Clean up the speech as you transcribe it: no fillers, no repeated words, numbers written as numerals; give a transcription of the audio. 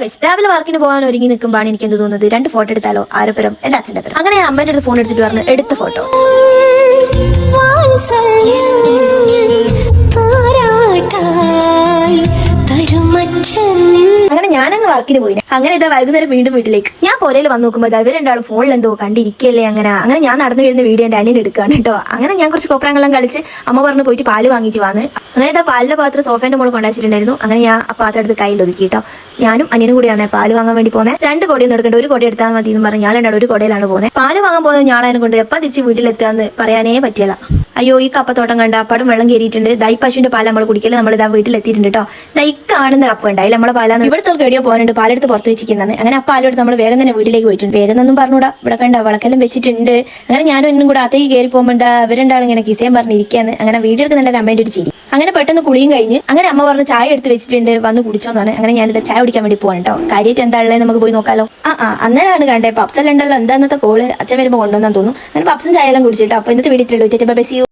Guys രാവിലെ വർക്കിന് പോകാൻ ഒരുങ്ങി നിൽക്കുമ്പോഴാണ് എനിക്ക് എന്ത് തോന്നുന്നത്, 2 ഫോട്ടോ എടുത്താലോ, ആരപ്പുറം എന്റെ അച്ഛൻ്റെ പരം. അങ്ങനെ ഞാൻ അമ്മേന്റെ അടുത്ത് ഫോൺ എടുത്തിട്ട് പറഞ്ഞു എടുത്ത ഫോട്ടോ. അങ്ങനെ ഞാനങ്ങ് വർക്കിന് പോയി. അങ്ങനെ ഇതാ വൈകുന്നേരം വീണ്ടും വീട്ടിലേക്ക് ഞാൻ പോരയിൽ വന്ന് നോക്കുമ്പോൾ ഇവർ രണ്ടാളും ഫോണിൽ എന്തോ കണ്ടിരിക്കല്ലേ. അങ്ങനെ ഞാൻ നടന്നു വരുന്ന വീഡിയോ എന്റെ അനിയൻ എടുക്കുകയാണ് കേട്ടോ. അങ്ങനെ ഞാൻ കുറച്ച് കോപ്രാങ്ങളെല്ലാം കളിച്ച് അമ്മ പറഞ്ഞു പോയിട്ട് പാല് വാങ്ങിയിട്ട് വന്ന്. അങ്ങനെ ഇതാ പാലിന്റെ പാത്രം സോഫേന്റെ മുകളിൽ കൊണ്ടുവച്ചിട്ടുണ്ടായിരുന്നു. അങ്ങനെ ഞാൻ ആ പാത്രം എടുത്ത് കയ്യിൽ ഒതുക്കി കേട്ടോ. ഞാനും അനിയനും കൂടിയാണ് പാല് വാങ്ങാൻ വേണ്ടി പോകുന്നത്. 2 കൊടയൊന്നും എടുക്കേണ്ട, 1 കൊട എടുത്താൽ മതി എന്ന് പറഞ്ഞ് ഞാൻ രണ്ടാളും 1 കൊടയിലാണ് പോകുന്നത്. പാല് വാങ്ങാൻ പോകുന്നത് ഞാളതിനെ കൊണ്ട് എപ്പോൾ തിരിച്ച് വീട്ടിലെത്താന്ന് പറയാനേ പറ്റില്ല. അയ്യോ ഈ കപ്പത്തോട്ടം കണ്ട അപ്പാടും വെള്ളം കയറിയിട്ടുണ്ട്. ദൈ പശുവിന്റെ പാല് നമ്മൾ കുടിക്കല്, നമ്മൾ ഇതാ വീട്ടിലെത്തിയിട്ടുണ്ട് കേട്ടോ. ദൈ കാണുന്ന കപ്പ ഉണ്ട്, അതിൽ നമ്മളെ പാലാന്ന് ഇവിടുത്തെ കേടിയോ പോകാനുണ്ട്, പാലെടുത്ത് പുറത്ത് വെച്ചിരിക്കുന്നതാണ്. അങ്ങനെ ആ പാലെടുത്ത് നമ്മൾ വേഗം തന്നെ വീട്ടിലേക്ക് പോയിട്ടുണ്ട്. വേഗം ഒന്നും പറഞ്ഞൂടാ, ഇവിടെ കണ്ട വിളക്കെല്ലാം വെച്ചിട്ടുണ്ട്. അങ്ങനെ ഞാനും ഇന്നും കൂടെ അത്തേക്ക് കയറി പോകുമ്പോൾ എന്താ ഇവരുണ്ടാളും ഇങ്ങനെ കിസയും പറഞ്ഞിരിക്കുകയാണ്. അങ്ങനെ വീഡിയോ എടുക്കുന്നുണ്ട് അമ്മേന്റെ ഒരു ചിരി. അങ്ങനെ പെട്ടെന്ന് കുളിയും കഴിഞ്ഞ് അങ്ങനെ അമ്മ പറഞ്ഞ് ചായ എടുത്ത് വെച്ചിട്ടുണ്ട്, വന്ന് കുടിച്ചോന്നാണ്. അങ്ങനെ ഞാനിത് ചായ കുടിക്കാൻ വേണ്ടി പോകാൻ കേട്ടോ. കാര്യമായിട്ട് എന്താ ഉള്ളത് നമുക്ക് പോയി നോക്കാലോ. അന്നേരമാണ് കണ്ടേ പപ്സെല്ലാം ഉണ്ടല്ലോ, എന്താ ഇന്നത്തെ കോള് അച്ഛൻ വരുമ്പോൾ കൊണ്ടുവന്നാന്ന് തോന്നുന്നു. അങ്ങനെ പപ്സും ചായ എല്ലാം കുടിച്ചിട്ടോ. അപ്പൊ ഇന്നത്തെ വീഡിയോ